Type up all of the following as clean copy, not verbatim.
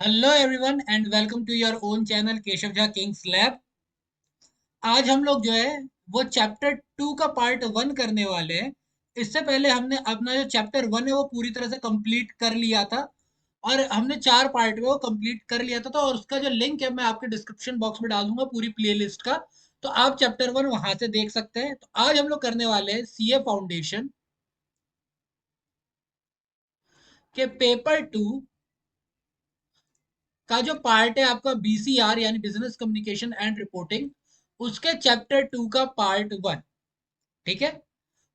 Hello everyone and welcome to your own channel Keshav Jha kings lab. आज हम लोग जो है वो चैप्टर 2 का पार्ट 1 करने वाले हैं। इससे पहले हमने अपना जो चैप्टर 1 है वो पूरी तरह से कंप्लीट कर लिया था और हमने 4 पार्ट में वो कंप्लीट कर लिया था। तो और उसका जो लिंक है मैं आपके डिस्क्रिप्शन बॉक्स में डाल दूंगा पूरी प्लेलिस्ट का। तो आप चैप्टर 1 वहां से देख सकते हैं। तो आज हम लोग करने वाले हैं सीए फाउंडेशन के पेपर 2 का जो पार्ट है आपका बीसीआर यानी बिजनेस कम्युनिकेशन एंड रिपोर्टिंग, उसके चैप्टर 2 का पार्ट 1। ठीक है।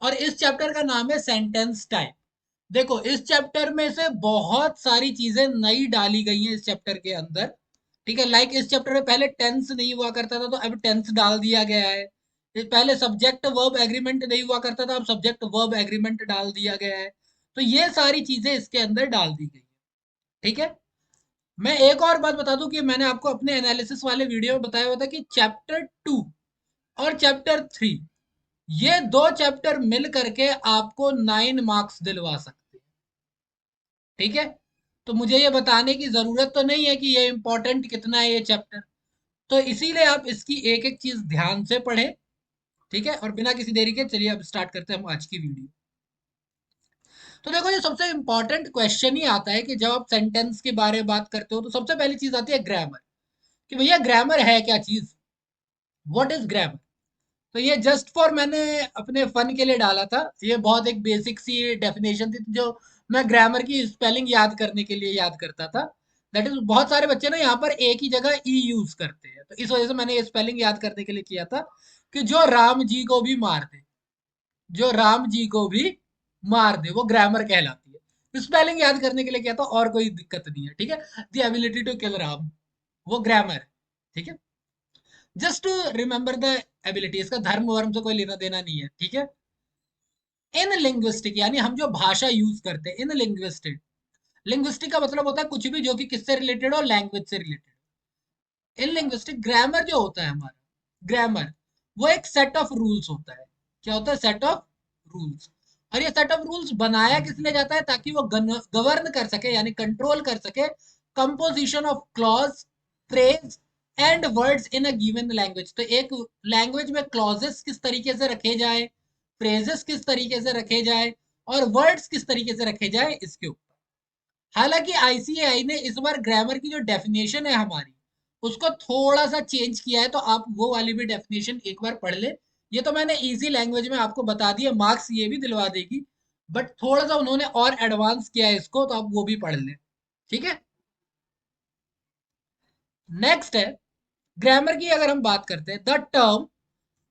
और इस चैप्टर का नाम है सेंटेंस टाइप। देखो इस चैप्टर में से बहुत सारी चीजें नई डाली गई हैं इस चैप्टर के अंदर। ठीक है। लाइक इस चैप्टर में पहले टेंस नहीं हुआ करता था तो अब टेंस डाल दिया गया है। पहले सब्जेक्ट वर्ब एग्रीमेंट नहीं हुआ करता था, अब सब्जेक्ट वर्ब एग्रीमेंट डाल दिया गया है। तो ये सारी चीजें इसके अंदर डाल दी गई है। ठीक है। मैं एक और बात बता दूं कि मैंने आपको अपने एनालिसिस वाले वीडियो में बताया हुआ था कि चैप्टर 2 और चैप्टर 3, ये दो चैप्टर मिल करके आपको 9 मार्क्स दिलवा सकते हैं। ठीक है। तो मुझे ये बताने की जरूरत तो नहीं है कि ये इंपॉर्टेंट कितना है ये चैप्टर। तो इसीलिए आप इसकी एक एक चीज ध्यान से पढ़ें। ठीक है। और बिना किसी देरी के चलिए अब स्टार्ट करते हैं हम आज की वीडियो। तो देखो जो सबसे इंपॉर्टेंट क्वेश्चन ही आता है कि जब आप सेंटेंस के बारे में बात करते हो तो सबसे पहली चीज आती है ग्रामर। कि भैया ग्रामर है क्या चीज, व्हाट इज ग्रामर। तो ये जस्ट फॉर मैंने अपने फन के लिए डाला था। ये बहुत एक बेसिक सी डेफिनेशन थी जो मैं ग्रामर की स्पेलिंग याद करने के लिए याद करता था। दैट इज बहुत सारे बच्चे ना यहाँ पर एक ही जगह ई यूज करते हैं, तो इस वजह से मैंने ये स्पेलिंग याद करने के लिए किया था कि जो राम जी को भी मार दे, जो राम जी को भी मार दे वो ग्रामर कहलाती है। स्पेलिंग याद करने के लिए किया था और कोई दिक्कत नहीं है। ठीक है। The ability to kill Ram, वो ग्रामर है। ठीक है। Just to remember the ability, इसका धर्म वर्म से कोई लेना देना नहीं है। ठीक है। इन लिंग्विस्टिक यानी हम जो भाषा यूज करते हैं, इन लिंग्विस्टिक, लिंग्विस्टिक का मतलब होता है कुछ भी जो कि किससे रिलेटेड हो, लैंग्वेज से रिलेटेड। इन लिंग्विस्टिक ग्रामर जो होता है हमारा, ग्रामर वो एक सेट ऑफ रूल्स होता है। क्या होता है? Set of rules. और ये सेट ऑफ रूल्स बनाया किस लिए जाता है? ताकि वो गवर्न कर सके यानी कंट्रोल कर सके composition of clause, phrase and words in a given language. तो एक लैंग्वेज में क्लॉजेस किस तरीके से रखे जाए, फ्रेजेस किस तरीके से रखे जाए और वर्ड्स किस तरीके से रखे जाए, इसके ऊपर। हालांकि आईसीएआई ने इस बार ग्रामर की जो डेफिनेशन है हमारी, उसको थोड़ा सा चेंज किया है। तो आप वो वाली भी डेफिनेशन एक बार पढ़ ले। ये तो मैंने इजी लैंग्वेज में आपको बता दिया, मार्क्स ये भी दिलवा देगी। बट थोड़ा सा उन्होंने और एडवांस किया है इसको, तो आप वो भी पढ़ लें। ठीक है। नेक्स्ट है ग्रामर की। अगर हम बात करते हैं, the term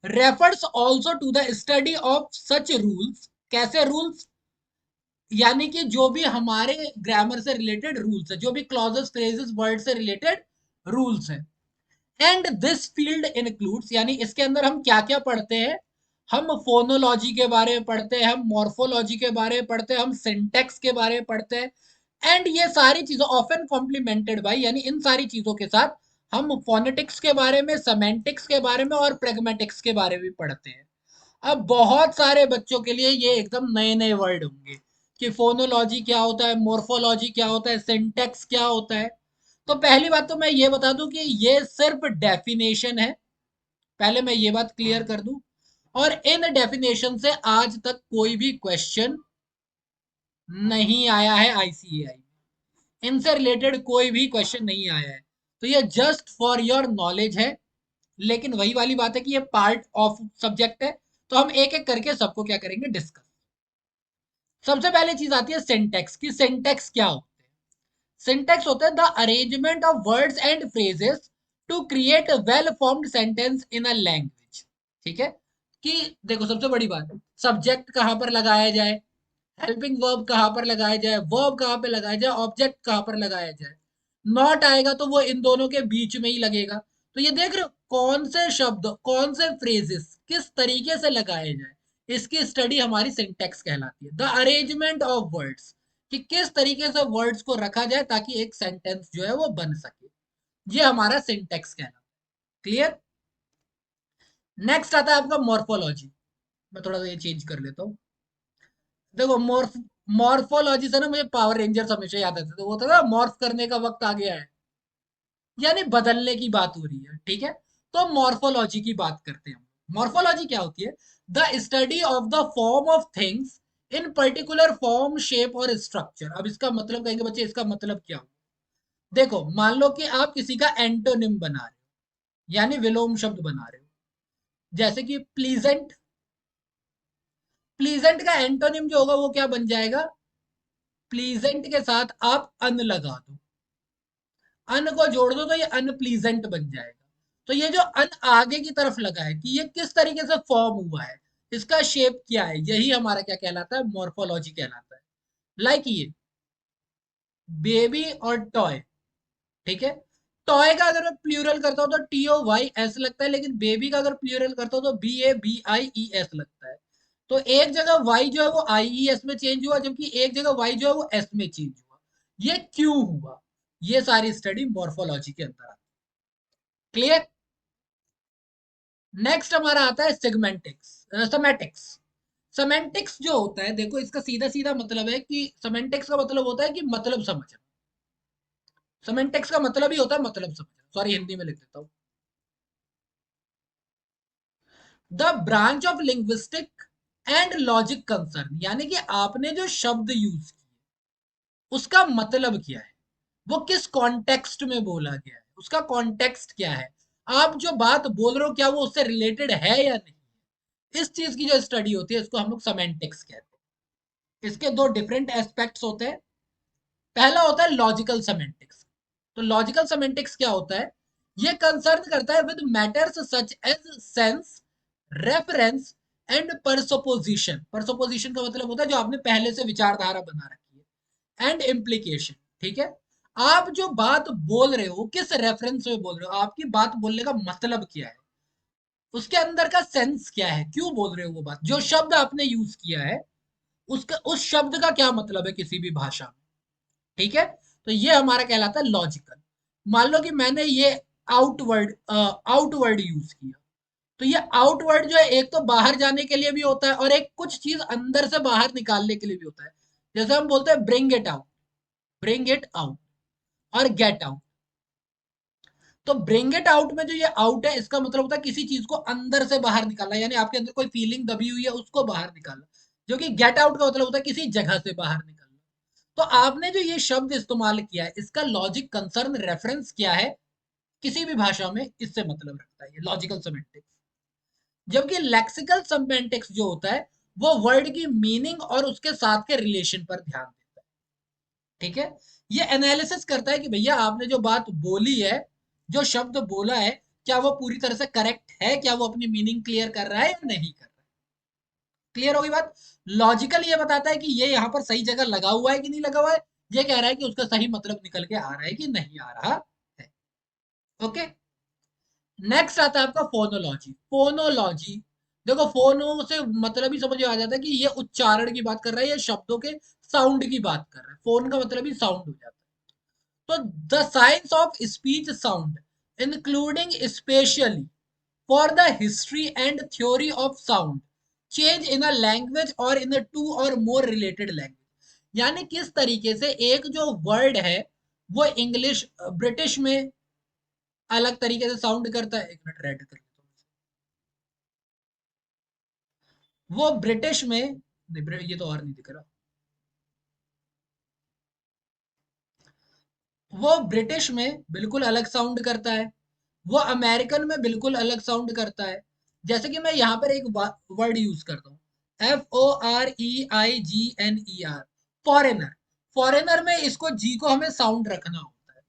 refers also to the study of such rules. कैसे रूल्स? यानी कि जो भी हमारे ग्रामर से रिलेटेड रूल्स है, जो भी क्लॉजेस, फ्रेजेस, वर्ड से रिलेटेड रूल्स है। एंड दिस फील्ड इंक्लूड्स, यानी इसके अंदर हम क्या क्या पढ़ते हैं? हम फोनोलॉजी के बारे में पढ़ते हैं, हम मॉर्फोलॉजी के बारे में पढ़ते हैं, हम सिंटेक्स के बारे में पढ़ते हैं। एंड ये सारी चीजें ऑफन कॉम्प्लीमेंटेड बाई, यानी इन सारी चीजों के साथ हम फोनेटिक्स के बारे में, सेमेंटिक्स के बारे में और प्रेगमेटिक्स के बारे में पढ़ते हैं। अब बहुत सारे बच्चों के लिए ये एकदम नए नए वर्ड होंगे कि फोनोलॉजी क्या होता है, मोर्फोलॉजी क्या होता है, सिंटेक्स क्या होता है। तो पहली बात तो मैं ये बता दूं कि ये सिर्फ डेफिनेशन है। पहले मैं ये बात क्लियर कर दूं। और इन डेफिनेशन से आज तक कोई भी क्वेश्चन नहीं आया है आईसीएआई में। इनसे रिलेटेड कोई भी क्वेश्चन नहीं आया है। तो ये जस्ट फॉर योर नॉलेज है। लेकिन वही वाली बात है कि ये पार्ट ऑफ सब्जेक्ट है। तो हम एक एक करके सबको क्या करेंगे, डिस्कस। सबसे पहले चीज आती है सिंटेक्स की। सिंटेक्स क्या होते हैं? सिंटेक्स होता है the arrangement of words and phrases to create a well formed sentence in a language. ठीक है। कि देखो सबसे बड़ी बात, सब्जेक्ट कहां पर लगाया जाए, हेल्पिंग वर्ब कहां पर लगाया जाए, वर्ब कहां पर लगाया जाए, ऑब्जेक्ट कहां पर लगाया जाए। नॉट आएगा तो वो इन दोनों के बीच में ही लगेगा। तो ये देख रहे हो कौन से शब्द, कौन से फ्रेजेस किस तरीके से लगाए जाए, इसकी स्टडी हमारी सिंटेक्स कहलाती है। द अरेंजमेंट ऑफ वर्ड्स, कि किस तरीके से वर्ड्स को रखा जाए ताकि एक सेंटेंस जो है वो बन सके, ये हमारा सिंटेक्स कहलाता है। क्लियर? नेक्स्ट आता है आपका मॉर्फोलॉजी। मैं थोड़ा सा ये चेंज कर लेता हूँ। देखो मॉर्फोलॉजी से ना मुझे पावर रेंजर्स हमेशा याद आते थे, तो वो होता था मॉर्फ करने का वक्त आ गया है, यानी बदलने की बात हो रही है, ठीक है। तो मॉर्फोलॉजी की बात करते हैं। मॉर्फोलॉजी क्या होती है? The study of the form of things in particular form, shape और स्ट्रक्चर। अब इसका मतलब कहेंगे बच्चे, इसका मतलब क्या हो? देखो, मान लो कि आप किसी का एंटोनिम बना रहे हो, यानी विलोम शब्द बना रहे हो, जैसे कि प्लीजेंट। प्लीजेंट का एंटोनिम जो होगा वो क्या बन जाएगा? प्लीजेंट के साथ आप अन लगा दो, अन को जोड़ दो तो ये अनप्लीजेंट बन जाएगा। तो ये जो अन आगे की तरफ लगा है, कि ये किस तरीके से फॉर्म हुआ है, इसका शेप क्या है, यही हमारा क्या कहलाता है? मॉर्फोलॉजी कहलाता है। लाइक ये बेबी और टॉय, ठीक है। टॉय का अगर मैं प्लूरल करता हूँ तो TOYS लगता है, लेकिन बेबी का अगर प्लूरल करता हूँ तो BABIES लगता है। तो एक जगह वाई जो है वो IES में चेंज हुआ, जबकि एक जगह वाई जो है वो S में चेंज हुआ। ये क्यों हुआ? ये सारी स्टडी मॉर्फोलॉजी के अंदर आती है। क्लियर? नेक्स्ट हमारा आता है सेगमेंटिक्स, सेमेटिक्स। सेमेंटिक्स जो होता है, देखो इसका सीधा सीधा मतलब है कि सेमेंटिक्स का मतलब होता है कि मतलब समझना। सेमेंटिक्स का मतलब ही होता है मतलब समझना। सॉरी, हिंदी में लिख देता हूँ। The branch of linguistic and logic concern, यानी कि आपने जो शब्द यूज किए उसका मतलब क्या है, वो किस कॉन्टेक्स्ट में बोला गया है, उसका कॉन्टेक्स्ट क्या है, आप जो बात बोल रहे हो क्या वो उससे रिलेटेड है या नहीं। इस चीज की जो स्टडी होती है इसको हम लोग सेमेंटिक्स कहते हैं। इसके दो डिफरेंट एस्पेक्ट्स होते हैं। पहला होता है लॉजिकल सेमेंटिक्स। तो लॉजिकल सेमेंटिक्स क्या होता है? ये कंसर्न करता है with matters such as sense, reference and presupposition. Presupposition का मतलब होता है जो आपने पहले से विचारधारा बना रखी है, एंड इम्प्लीकेशन, ठीक है। आप जो बात बोल रहे हो किस रेफरेंस में बोल रहे हो, आपकी बात बोलने का मतलब क्या है, उसके अंदर का सेंस क्या है, क्यों बोल रहे हो वो बात, जो शब्द आपने यूज किया है उसका, उस शब्द का क्या मतलब है किसी भी भाषा में, ठीक है। तो ये हमारा कहलाता है लॉजिकल। मान लो कि मैंने ये आउटवर्ड आउटवर्ड यूज किया, तो ये आउटवर्ड जो है एक तो बाहर जाने के लिए भी होता है और एक कुछ चीज अंदर से बाहर निकालने के लिए भी होता है। जैसे हम बोलते हैं bring it out, bring it out और गेट आउट। तो ब्रिंग इट आउट में जो ये आउट है इसका मतलब होता है किसी चीज को अंदर से बाहर निकालना, यानी आपके अंदर कोई फीलिंग दबी हुई है उसको बाहर निकालना। जो कि गेट आउट का मतलब होता है किसी जगह से बाहर निकलना। तो आपने जो ये शब्द इस्तेमाल किया है इसका लॉजिक कंसर्न रेफरेंस क्या है किसी भी भाषा में, इससे मतलब रखता है ये लॉजिकल सेमेंटिक्स। जबकि लेक्सिकल सेमेंटिक्स जो होता है वो वर्ड की मीनिंग और उसके साथ के रिलेशन पर ध्यान देता है, ठीक है। ये एनालिसिस करता है कि भैया आपने जो बात बोली है, जो शब्द बोला है, क्या वो पूरी तरह से करेक्ट है, क्या वो अपनी मीनिंग क्लियर कर रहा है या नहीं कर रहा है। क्लियर होगी बात? लॉजिकल ये बताता है कि ये यहाँ पर सही जगह लगा हुआ है कि नहीं लगा हुआ है, ये कह रहा है कि उसका सही मतलब निकल के आ रहा है कि नहीं आ रहा है। ओके। नेक्स्ट आता है आपका फोनोलॉजी। फोनोलॉजी, देखो फोनो से मतलब ही समझ में आ जाता है कि ये उच्चारण की बात कर रहा है, ये शब्दों के साउंड की बात कर रहा है। फोन का मतलब ही साउंड हो जाता है। तो the science of speech sound including specially for the history and theory of sound change in a language और इन टू और मोर रिलेटेड लैंग्वेज। यानी किस तरीके से एक जो वर्ड है वो इंग्लिश ब्रिटिश में अलग तरीके से साउंड करता है। एक मिनट रेड कर लेता हूँ। वो ब्रिटिश में नहीं, ये तो और नहीं दिख रहा। वो ब्रिटिश में बिल्कुल अलग साउंड करता है, वो अमेरिकन में बिल्कुल अलग साउंड करता है। जैसे कि मैं यहाँ पर एक वर्ड यूज करता हूँ, FOREIGNER, फॉरेनर। फॉरेनर में इसको जी को हमें साउंड रखना होता है,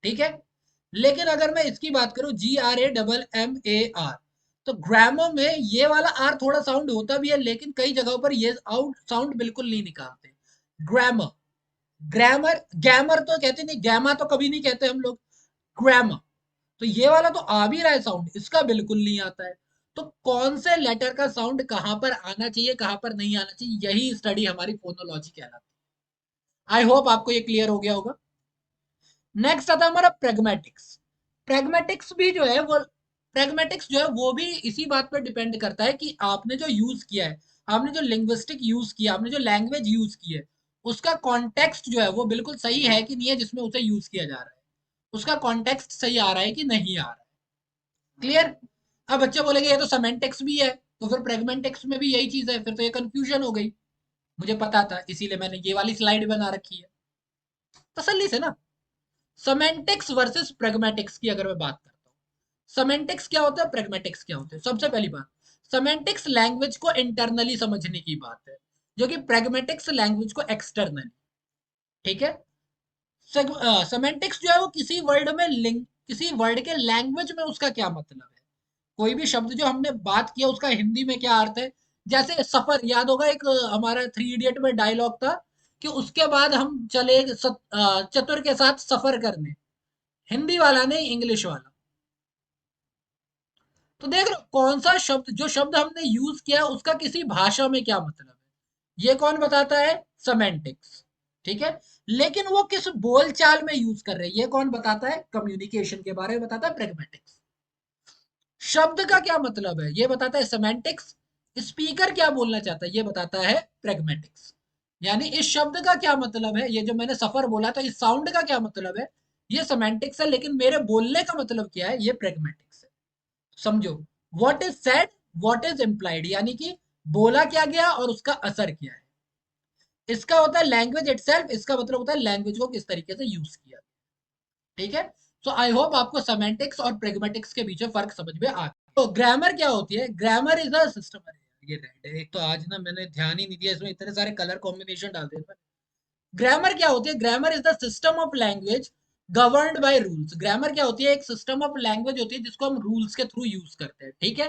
ठीक है। लेकिन अगर मैं इसकी बात करूं GRAMMAR, तो ग्रामर में ये वाला आर थोड़ा साउंड होता भी है, लेकिन कई जगहों पर ये आउट साउंड बिल्कुल नहीं निकालते। ग्रामर, ग्रामर, गैमर तो कहते नहीं, गैमा तो कभी नहीं कहते हम लोग, ग्रामर। तो ये वाला तो आ भी रहा है साउंड, इसका बिल्कुल नहीं आता है। तो कौन से लेटर का साउंड कहां पर आना चाहिए कहां पर नहीं आना चाहिए, यही स्टडी हमारी फोनोलॉजी कहलाती है। आई होप आपको ये क्लियर हो गया होगा। नेक्स्ट आता है हमारा प्रेगमेटिक्स। प्रेगमेटिक्स भी जो है वो, प्रेगमेटिक्स जो है वो भी इसी बात पर डिपेंड करता है कि आपने जो यूज किया है, आपने जो लिंग्विस्टिक यूज किया, आपने जो लैंग्वेज यूज की है, उसका कॉन्टेक्स्ट जो है वो बिल्कुल सही है कि नहीं है जिसमें उसे यूज किया जा रहा है, उसका कॉन्टेक्स्ट सही आ रहा है कि नहीं आ रहा है। क्लियर? अब बच्चे बोलेंगे ये तो सेमेंटिक्स भी है, तो फिर प्रेगमेंटिक्स में भी यही चीज है, फिर तो ये कंफ्यूजन हो गई। मुझे पता था, इसीलिए मैंने ये वाली स्लाइड बना रखी है, तसल्ली से ना। सेमेंटिक्स वर्सेस प्रेगमेटिक्स की अगर मैं बात करता हूँ, सेमेंटिक्स क्या होता है, प्रेगमेटिक्स क्या होता है। सबसे पहली बात, सेमेंटिक्स लैंग्वेज को इंटरनली समझने की बात है, जो कि प्रेगमेटिक्स लैंग्वेज को एक्सटर्नली। ठीक है? सेमेंटिक्स जो है वो किसी वर्ड में लिंक, किसी वर्ड के लैंग्वेज में उसका क्या मतलब है, कोई भी शब्द जो हमने बात किया उसका हिंदी में क्या अर्थ है। जैसे सफर, याद होगा एक हमारा थ्री इडियट में डायलॉग था कि उसके बाद हम चले चतुर के साथ सफर करने, हिंदी वाला नहीं, इंग्लिश वाला। तो देख रहे हो कौन सा शब्द, जो शब्द हमने यूज किया उसका किसी भाषा में क्या मतलब है, ये कौन बताता है, सेमेंटिक्स। ठीक है? लेकिन वो किस बोलचाल में यूज कर रहे हैं, ये कौन बताता है, कम्युनिकेशन के बारे में बताता है प्रेगमेटिक्स। शब्द का क्या मतलब है ये बताता है सेमेंटिक्स, स्पीकर क्या बोलना चाहता है ये बताता है प्रेगमेटिक्स। यानी इस शब्द का क्या मतलब है, ये जो मैंने सफर बोला था, इस साउंड का क्या मतलब है, ये सेमेंटिक्स है, लेकिन मेरे बोलने का मतलब क्या है, ये प्रेगमेटिक्स है। समझो, what is said, what is implied, यानी कि बोला क्या गया और उसका असर क्या है। इसका होता है लैंग्वेज इटसेल्फ, इसका मतलब होता है लैंग्वेज को किस तरीके से यूज किया। ठीक है? सो आई होप आपको सेमेंटिक्स और प्रेगमेटिक्स के बीच में फर्क समझ में आ गया। तो ग्रामर क्या होती है, ग्रामर इज अ सिस्टम। ये रेड है, एक तो आज ना मैंने ध्यान ही नहीं दिया, इसमें इतने सारे कलर कॉम्बिनेशन डाल दिए। ग्रामर क्या होती है, grammar is the system of language governed by rules. Grammar क्या होती है, एक सिस्टम ऑफ लैंग्वेज होती है जिसको हम रूल्स के थ्रू यूज करते हैं। ठीक है?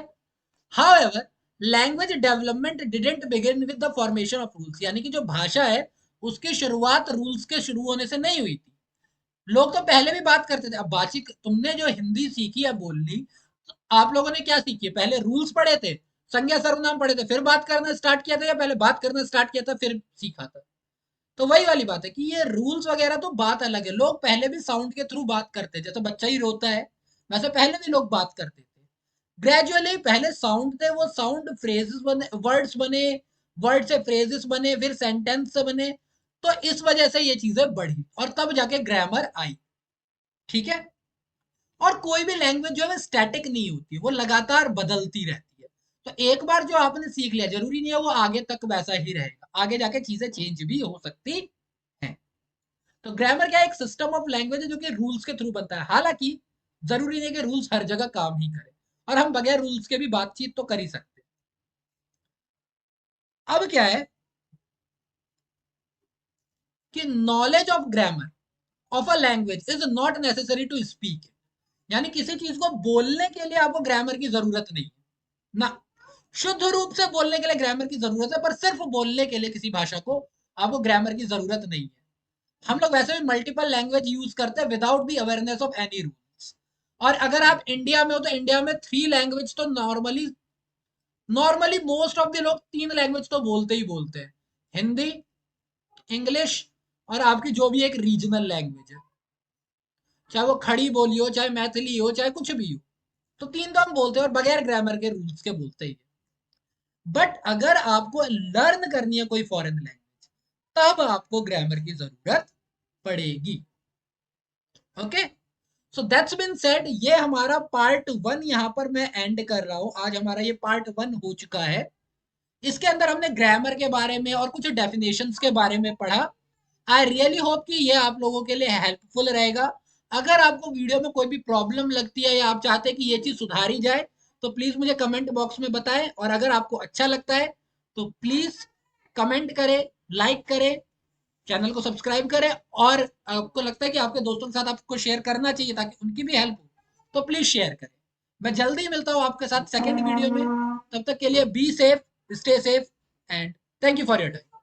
However, language development didn't begin with the formation of rules, यानी कि जो भाषा है उसकी शुरुआत रूल्स के शुरू होने से नहीं हुई थी। लोग तो पहले भी बात करते थे। अब बातचीत, तुमने जो हिंदी सीखी है बोलनी, तो आप लोगों ने क्या सीखी है, पहले रूल्स पढ़े थे, संज्ञा सर्वनाम पढ़े थे, फिर बात करना स्टार्ट किया था, या पहले बात करना स्टार्ट किया था फिर सीखा था। तो वही वाली बात है कि ये रूल्स वगैरह तो बात अलग है, लोग पहले भी साउंड के थ्रू बात करते, जैसे बच्चा ही रोता है वैसे पहले भी लोग बात करते थे। ग्रेजुअली पहले साउंड थे, वो साउंड फ्रेजेस बने, वर्ड्स बने, वर्ड से फ्रेजेस बने, फिर सेंटेंस से बने। तो इस वजह से ये चीजें बढ़ी और तब जाके ग्रामर आई। ठीक है? और कोई भी लैंग्वेज जो है वो स्टैटिक नहीं होती, वो लगातार बदलती रहती है। तो एक बार जो आपने सीख लिया जरूरी नहीं है वो आगे तक वैसा ही रहेगा, आगे जाके चीजें चेंज भी हो सकती है। तो ग्रामर क्या है, एक सिस्टम ऑफ लैंग्वेज है जो कि रूल्स के थ्रू बनता है। हालांकि जरूरी नहीं है कि रूल्स हर जगह काम ही करें, और हम बगैर रूल्स के भी बातचीत तो कर ही सकते हैं। अब क्या है कि knowledge of grammar of a language is not necessary to speak. यानी किसी चीज को बोलने के लिए आपको ग्रामर की जरूरत नहीं है ना। शुद्ध रूप से बोलने के लिए ग्रामर की जरूरत है, पर सिर्फ बोलने के लिए किसी भाषा को आपको ग्रामर की जरूरत नहीं है। हम लोग वैसे भी मल्टीपल लैंग्वेज यूज करते हैं without the awareness of any rules. और अगर आप इंडिया में हो तो इंडिया में थ्री लैंग्वेज तो normally normally most of the लोग तीन लैंग्वेज तो बोलते ही बोलते हैं, हिंदी, इंग्लिश, और आपकी जो भी एक रीजनल लैंग्वेज है, चाहे वो खड़ी बोली हो, चाहे मैथिली हो, चाहे कुछ भी हो। तो तीन तो हम बोलते हैं और बगैर ग्रामर के रूल्स के बोलते ही। बट अगर आपको लर्न करनी है कोई फॉरेन लैंग्वेज, तब आपको ग्रामर की जरूरत पड़ेगी। Okay? So that's been said, ये हमारा पार्ट वन यहाँ पर मैं एंड कर रहा हूँ। आज हमारा ये पार्ट वन हो चुका है। इसके अंदर हमने ग्रामर के बारे में और कुछ डेफिनेशंस के बारे में पढ़ा। आई रियली होप कि ये आप लोगों के लिए हेल्पफुल रहेगा। अगर आपको वीडियो में कोई भी प्रॉब्लम लगती है या आप चाहते हैं कि ये चीज सुधारी जाए, तो प्लीज मुझे कमेंट बॉक्स में बताएं। और अगर आपको अच्छा लगता है तो प्लीज कमेंट करें, लाइक करें, चैनल को सब्सक्राइब करें, और आपको लगता है कि आपके दोस्तों के साथ आपको शेयर करना चाहिए ताकि उनकी भी हेल्प हो, तो प्लीज शेयर करें। मैं जल्दी मिलता हूँ आपके साथ सेकेंड वीडियो में। तब तक के लिए be safe, stay safe, and thank you for your time.